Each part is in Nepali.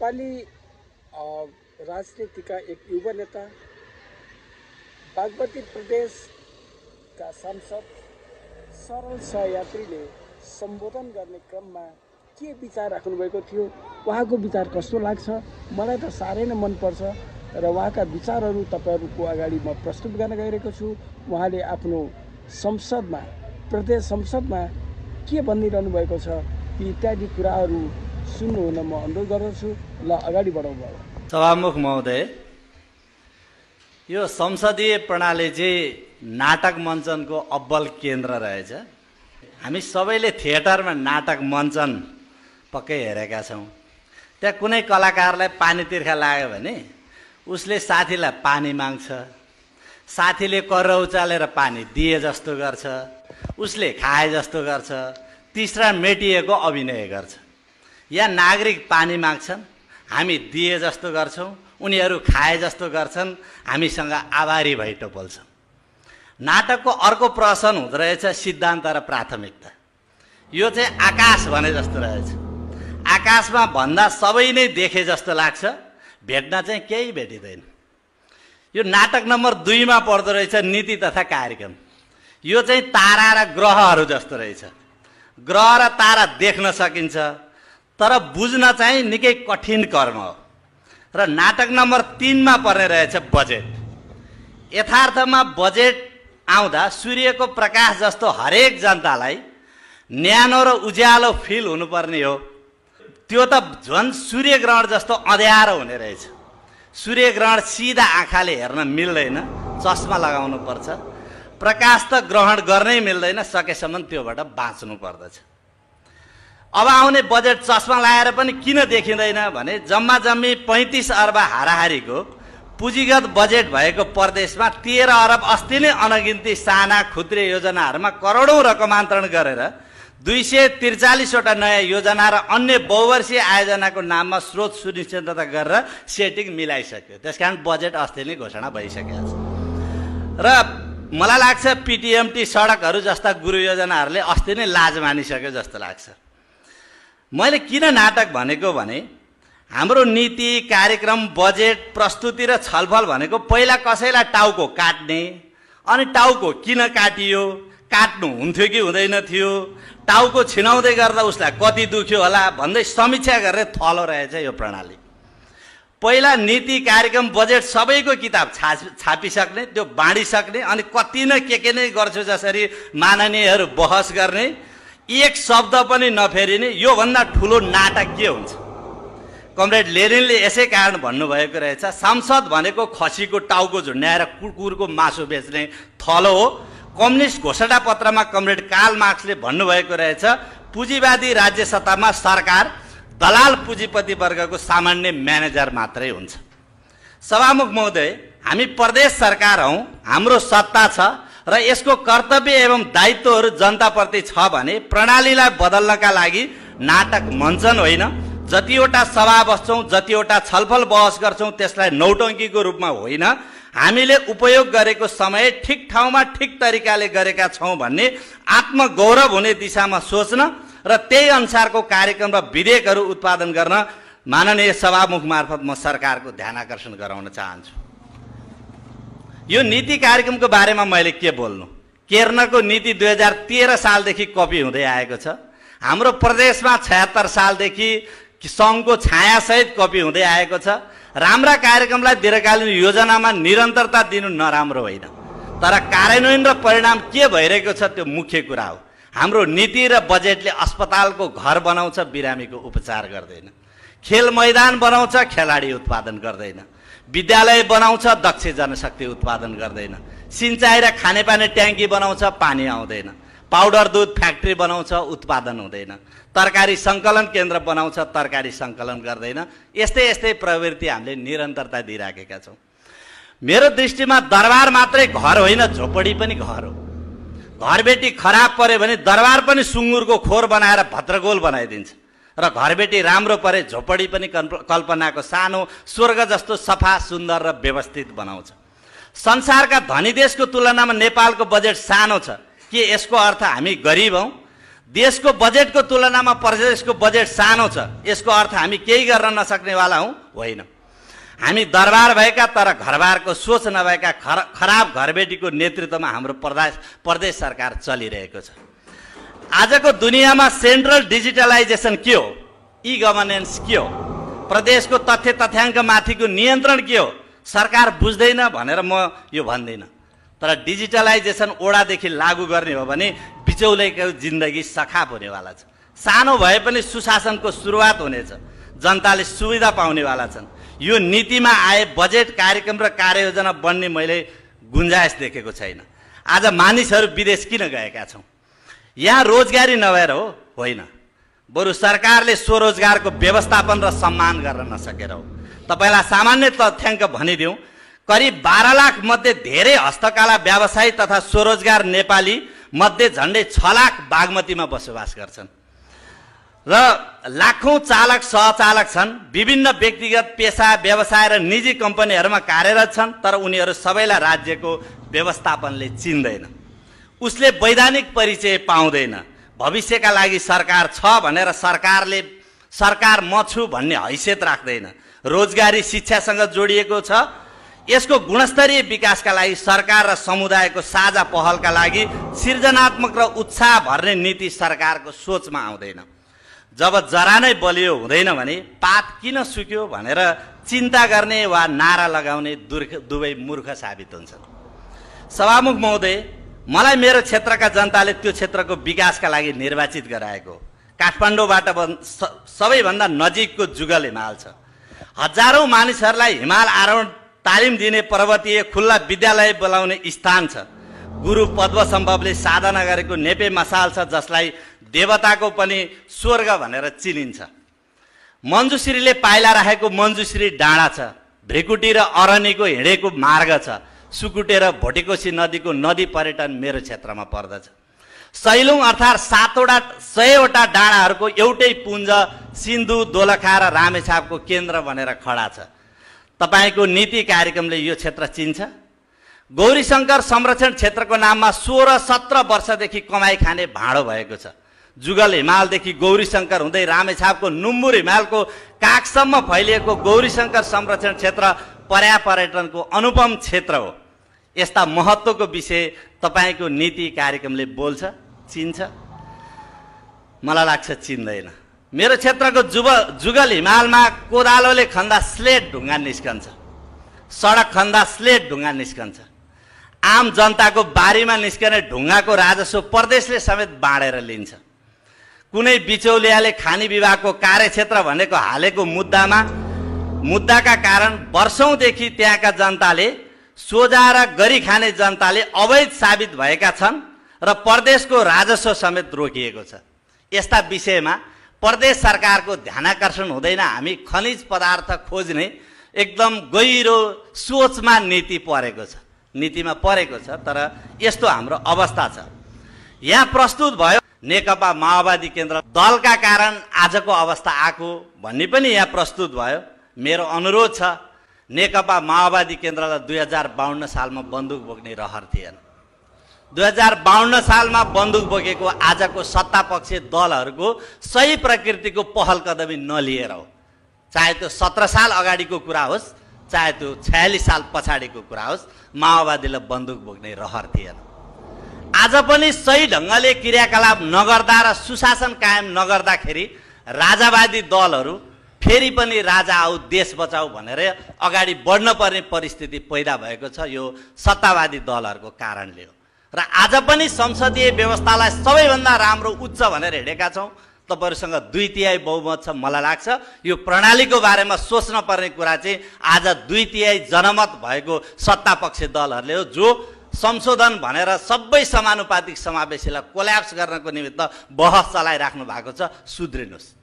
नेपाली राजनीतिका एक युवा नेता, बागमती प्रदेशका सांसद सरल सहयात्रीले सम्बोधन गर्ने क्रममा के विचार राख्नुभएको थियो, उहाँको विचार कस्तो लाग्छ? मलाई त साह्रै नै मनपर्छ र उहाँका विचारहरू तपाईँहरूको अगाडि म प्रस्तुत गर्न गइरहेको छु। उहाँले आफ्नो संसदमा, प्रदेश संसदमा के भनिरहनु भएको छ इत्यादि कुराहरू सुन्नुहुन म अनुरोध गर्दछु। ल अगाडि बढौँ। सभामुख महोदय, यो संसदीय प्रणाली चाहिँ नाटक मञ्चनको अब्बल केन्द्र रहेछ। हामी सबैले थिएटरमा नाटक मञ्चन पक्कै हेरेका छौँ। त्यहाँ कुनै कलाकारलाई पानी तिर्खा लाग्यो भने उसले साथीलाई पानी माग्छ, साथीले कर्र उचालेर पानी दिए जस्तो गर्छ, उसले खाए जस्तो गर्छ, तीसरा मेटिएको अभिनय गर्छ। या नागरिक पानी माग्छन्, हामी दिए जस्तो गर्छौँ, उनीहरू खाए जस्तो गर्छन्, हामीसँग आभारी भई टोपल्छौँ। नाटकको अर्को प्रश्न हुँदो रहेछ सिद्धान्त र प्राथमिकता। यो चाहिँ आकाश भने जस्तो रहेछ। आकाशमा भन्दा सबै नै देखे जस्तो लाग्छ, भेट्न चाहिँ केही भेटिँदैन। यो नाटक नम्बर 2 मा पर्दो रहेछ नीति तथा कार्यक्रम। यो चाहिँ तारा र ग्रहहरू जस्तो रहेछ। ग्रह र तारा देख्न सकिन्छ, तर बुझ्न चाहिँ निकै कठिन कर्म हो। र नाटक नम्बर 3 मा पर्ने रहेछ बजेट। यथार्थमा बजेट आउँदा सूर्यको प्रकाश जस्तो हरेक जनतालाई न्यानो र उज्यालो फिल हुनुपर्ने हो। त्यो त झन् सूर्यग्रहण जस्तो अँध्यारो हुने रहेछ। सूर्यग्रहण सिधा आँखाले हेर्न मिल्दैन, चस्मा लगाउनु पर्छ। प्रकाश त ग्रहण गर्नै मिल्दैन, सकेसम्म त्योबाट बाँच्नु पर्दछ। अब आउने बजेट चस्मा लगाएर पनि किन देखिँदैन भने जम्मा जम्मी 35 अर्ब हाराहारीको पुँजीगत बजेट भएको प्रदेशमा 13 अरब अस्ति नै अनगिन्ती साना खुद्रे योजनाहरूमा करोडौँ रकमान्तरण गरेर 243 वटा नयाँ योजना र अन्य बहुवर्षीय आयोजनाको नाममा स्रोत सुनिश्चितता गरेर सेटिङ मिलाइसक्यो। त्यसकारण बजेट अस्ति नै घोषणा भइसकेको छ। र मलाई लाग्छ पिटिएमटी सडकहरू जस्ता गुरु योजनाहरूले अस्ति नै लाज मानिसक्यो जस्तो लाग्छ। मैले किन नाटक भनेको भने हाम्रो नीति, कार्यक्रम, बजेट प्रस्तुति र छलफल भनेको पहिला कसैलाई टाउको काट्ने, अनि टाउको किन काटियो, काट्नु हुन्थ्यो कि हुँदैन थियो, टाउको छिनाउँदै गर्दा उसलाई कति दुख्यो होला भन्दै समीक्षा गरेर थलो रहेछ यो प्रणाली। पहिला नीति, कार्यक्रम, बजेट सबैको किताब छापिसक्ने, त्यो बाँडिसक्ने, अनि कति न के नै गर्छु जसरी माननीयहरू बहस गर्ने, एक शब्द पनि नफेरिने, योभन्दा ठुलो नाटक के हुन्छ? कमरेड लेनिनले यसै कारण भन्नुभएको रहेछ सांसद भनेको खसीको टाउको झुन्ड्याएर कुकुरको मासु बेच्ने थलो हो। कम्युनिस्ट घोषणा पत्रमा कमरेड कार्ल मार्क्सले भन्नुभएको रहेछ पुँजीवादी राज्य सत्तामा सरकार दलाल पुँजीपति वर्गको सामान्य म्यानेजर मात्रै हुन्छ। सभामुख महोदय, हामी प्रदेश सरकार हौँ, हाम्रो सत्ता छ र यसको कर्तव्य एवं दायित्वहरू जनताप्रति छ भने प्रणालीलाई बदल्नका लागि नाटक मञ्चन होइन, जतिवटा सभा बस्छौँ, जतिवटा छलफल बहस गर्छौँ त्यसलाई नौटङ्कीको रूपमा होइन, हामीले उपयोग गरेको समय ठिक ठाउँमा ठिक तरिकाले गरेका छौँ भन्ने आत्मगौरव हुने दिशामा सोच्न र त्यही अनुसारको कार्यक्रम र विधेयकहरू उत्पादन गर्न माननीय सभामुख मार्फत म सरकारको ध्यान आकर्षण गराउन चाहन्छु। यो नीति कार्यक्रमको बारेमा मैले के बोल्नु? केर्नको नीति 2013 सालदेखि कपी हुँदै आएको छ। हाम्रो प्रदेशमा 76 सालदेखि सङ्घको छायासहित कपी हुँदै आएको छ। राम्रा कार्यक्रमलाई दीर्घकालीन योजनामा निरन्तरता दिनु नराम्रो होइन, तर कार्यान्वयन र परिणाम के भइरहेको छ त्यो मुख्य कुरा हो। हाम्रो नीति र बजेटले अस्पतालको घर बनाउँछ, बिरामीको उपचार गर्दैन। खेल मैदान बनाउँछ, खेलाडी उत्पादन गर्दैन। विद्यालय बनाउँछ, दक्ष जनशक्ति उत्पादन गर्दैन। सिंचाइ र खानेपानी ट्याङ्की बनाउँछ, पानी आउँदैन। पाउडर दुध फ्याक्ट्री बनाउँछ, उत्पादन हुँदैन। तरकारी सङ्कलन केन्द्र बनाउँछ, तरकारी सङ्कलन गर्दैन। यस्तै यस्तै प्रवृत्ति हामीले निरन्तरता दिइराखेका छौँ। मेरो दृष्टिमा दरबार मात्रै घर होइन, झोपडी पनि घर हो। घरबेटी खराब पर्यो भने दरबार पनि सुँगुरको खोर बनाएर भद्रगोल बनाइदिन्छ, र घरबेटी राम्रो परे झोपडी पनि कल्पनाको सानो स्वर्ग जस्तो सफा, सुन्दर र व्यवस्थित बनाउँछ। संसारका धनी देशको तुलनामा नेपालको बजेट सानो छ। के यसको अर्थ हामी गरिब हौँ? देशको बजेटको तुलनामा प्रदेशको बजेट सानो छ, यसको अर्थ हामी केही गर्न नसक्नेवाला हौँ? होइन। हामी दरबार भएका तर घरबारको सोच नभएका खराब घरबेटीको नेतृत्वमा हाम्रो प्रदेश सरकार चलिरहेको छ। आजको दुनियाँमा सेन्ट्रल डिजिटलाइजेसन के हो, ई गभर्नेन्स के हो, प्रदेशको तथ्य तथ्याङ्क माथिको नियन्त्रण के हो, सरकार बुझ्दैन भनेर म यो भन्दिनँ। तर डिजिटलाइजेसन ओडादेखि लागू गर्ने हो भने बिचौलेको जिन्दगी सखाप हुनेवाला छ। सानो भए पनि सुशासनको सुरुवात हुनेछ, जनताले सुविधा पाउनेवाला छन्। यो नीतिमा आए बजेट कार्यक्रम र कार्ययोजना बन्ने मैले गुन्जाइस देखेको छैन। आज मानिसहरू विदेश किन गएका छौँ? यहाँ रोजगारी नभएर हो? होइन, बरु सरकारले स्वरोजगारको व्यवस्थापन र सम्मान गर्न नसकेर हो। तपाईँलाई सामान्य तथ्याङ्क भनिदिउँ, करिब 12 लाख मध्ये धेरै हस्तकला व्यवसायी तथा स्वरोजगार नेपाली मध्ये झन्डै 6 लाख बागमतीमा बसोबास गर्छन् र लाखौं चालक सहचालक छन्। विभिन्न व्यक्तिगत पेसा व्यवसाय र निजी कम्पनीहरूमा कार्यरत छन्, तर उनीहरू सबैलाई राज्यको व्यवस्थापनले चिन्दैन। उसले वैधानिक परिचय पाउँदैन। भविष्यका लागि सरकार छ भनेर सरकार म छु भन्ने हैसियत राख्दैन। रोजगारी शिक्षासँग जोडिएको छ। यसको गुणस्तरीय विकासका लागि सरकार र समुदायको साझा पहलका लागि सृजनात्मक र उत्साह भर्ने नीति सरकारको सोचमा आउँदैन। जब जरा नै बलियो हुँदैन भने पात किन सुक्यो भनेर चिन्ता गर्ने वा नारा लगाउने दुवै मूर्ख साबित हुन्छन्। सभामुख महोदय, मलाई मेरो क्षेत्रका जनताले त्यो क्षेत्रको विकासका लागि निर्वाचित गराएको। काठमाडौँबाट सबैभन्दा नजिकको जुगल हिमाल छ। हजारौं मानिसहरूलाई हिमाल आरोहण तालिम दिने पर्वतीय खुल्ला विद्यालय बोलाउने स्थान छ। गुरु पद्मसम्भवले साधना गरेको नेपे मसाल छ, जसलाई देवताको पनि स्वर्ग भनेर चिनिन्छ। मञ्जुश्रीले पाइला राखेको मञ्जुश्री डाँडा छ। भ्रिकुटी र अरनीको हिँडेको मार्ग छ। सुकुटे र भोटेकोसी नदीको नदी पर्यटन मेरो क्षेत्रमा पर्दछ। सैलुङ अर्थात् 100वटा डाँडाहरूको एउटै पुञ्ज सिन्धु, दोलखा र रामेछापको केन्द्र बनेर खडा छ। तपाईको नीति कार्यक्रमले यो क्षेत्र चिन्छ? गौरीशङ्कर संरक्षण क्षेत्रको नाममा 16-17 वर्षदेखि कमाई खाने भाँडो भएको छ। जुगल हिमालदेखि गौरीशङ्कर हुँदै रामेछापको नुम्बुर हिमालको काखसम्म फैलिएको गौरीशङ्कर संरक्षण क्षेत्र पर्यापर्यटनको अनुपम क्षेत्र हो। यस्ता महत्त्वको विषय तपाईको नीति कार्यक्रमले बोल्छ, चिन्छ? मलाई लाग्छ चिन्दैन। मेरो क्षेत्रको जुगल हिमालमा कोदालोले खन्दा स्लेट ढुङ्गा निस्कन्छ, सडक खन्दा स्लेट ढुङ्गा निस्कन्छ। आम जनताको बारीमा निस्कने ढुङ्गाको राजस्व प्रदेशले समेत बाँडेर लिन्छ। कुनै बिचौलियाले खानी विभागको कार्यक्षेत्र भनेको हालेको मुद्दाका कारण वर्षौंदेखि त्यहाँका जनताले सोझा र गरी खाने जनताले अवैध साबित भएका छन् र प्रदेशको राजस्व समेत रोकिएको छ। यस्ता विषयमा प्रदेश सरकारको ध्यानाकर्षण हुँदैन। हामी खनिज पदार्थ खोज्ने एकदम गहिरो सोचमा नीतिमा परेको छ। तर यस्तो हाम्रो अवस्था छ। यहाँ प्रस्तुत भयो नेकपा माओवादी केन्द्र दलका कारण आजको अवस्था आएको भन्ने पनि यहाँ प्रस्तुत भयो। मेरो अनुरोध छ, नेकपा माओवादी केन्द्रलाई 2052 सालमा बन्दुक बोक्ने रहर थिएन। 2052 सालमा बन्दुक बोकेको आजको सत्तापक्षी दलहरूको सही प्रकृतिको पहल कदमी नलिएर हो। चाहे त्यो 17 साल अगाडिको कुरा होस्, चाहे त्यो 46 साल पछाडिको कुरा होस्, माओवादीलाई बन्दुक बोक्ने रहर थिएन। आज पनि सही ढङ्गले क्रियाकलाप नगर्दा र सुशासन कायम नगर्दाखेरि राजावादी दलहरू फेरि पनि राजा आऊ देश बचाऊ भनेर अगाडि बढ्न पर्ने परिस्थिति पैदा भएको छ। यो सत्तावादी दलहरूको कारणले हो। र आज पनि संसदीय व्यवस्थालाई सबैभन्दा राम्रो उच्च भनेर हिँडेका छौँ। तपाईहरुसँग 2/3 बहुमत छ। मलाई लाग्छ यो प्रणालीको बारेमा सोच्न पर्ने कुरा चाहिँ आज 2/3 जनमत भएको सत्तापक्षी दलहरूले हो, जो संशोधन भनेर सबै समानुपातिक समावेशीलाई कोल्याप्स गर्नको निमित्त बहस चलाइराख्नु भएको छ। सुध्रिनुहोस्।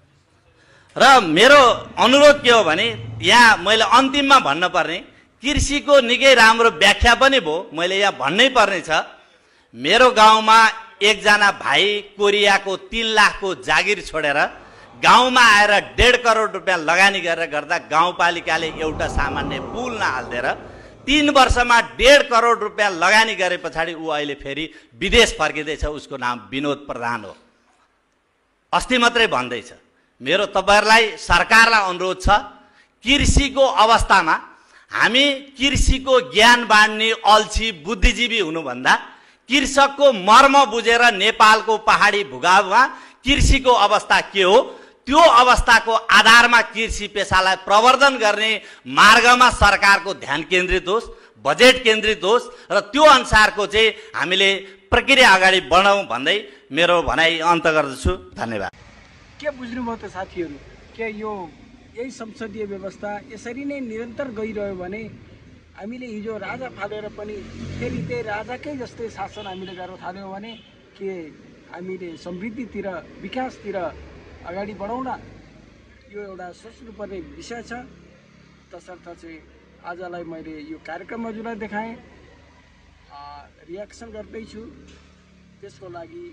र मेरो अनुरोध के हो भने यहाँ मैले अन्तिममा भन्न पर्ने कृषिको निकै राम्रो व्याख्या पनि भयो। मैले यहाँ भन्नै पर्ने छ, मेरो गाउँमा एकजना भाइ कोरियाको 3 लाखको जागिर छोडेर गाउँमा आएर 1.5 करोड रुपियाँ लगानी गरेर गर्दा गाउँपालिकाले एउटा सामान्य पुल नहाल्देर 3 वर्षमा 1.5 करोड रुपियाँ लगानी गरे पछाडि ऊ अहिले फेरि विदेश फर्किँदैछ। उसको नाम विनोद प्रधान हो। अस्ति मात्रै भन्दैछ। मेरो तपाईँहरूलाई सरकारलाई अनुरोध छ, कृषिको अवस्थामा हामी कृषिको ज्ञान बाँड्ने अल्छी बुद्धिजीवी हुनुभन्दा कृषकको मर्म बुझेर नेपालको पहाडी भूभागमा कृषिको अवस्था के हो त्यो अवस्थाको आधारमा कृषि पेसालाई प्रवर्धन गर्ने मार्गमा सरकारको ध्यान केन्द्रित होस्, बजेट केन्द्रित होस् र त्यो अनुसारको चाहिँ हामीले प्रक्रिया अगाडि बढाउँ भन्दै मेरो भनाइ अन्त गर्दछु। धन्यवाद। के बुझ्नुभयो त साथीहरू? के यो यही संसदीय व्यवस्था यसरी नै निरन्तर गइरह्यो भने हामीले हिजो राजा फालेर पनि फेरि त्यही राजाकै जस्तै शासन हामीले गर्न थाल्यौँ भने के हामीले समृद्धितिर विकासतिर अगाडि बढाउला? यो एउटा सोच्नुपर्ने विषय छ। तसर्थ चाहिँ आजलाई मैले यो कार्यक्रम हजुरलाई देखाएँ, रियाक्सन गर्दैछु। त्यसको लागि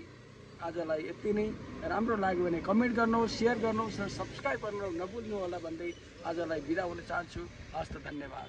आजलाई यति नै। राम्रो लाग्यो भने कमेन्ट गर्नुहोस्, सेयर गर्नुहोस् र सब्सक्राइब गर्नु नभुल्नु होला भन्दै आजलाई बिदा हुन चाहन्छु। हस्त, धन्यवाद।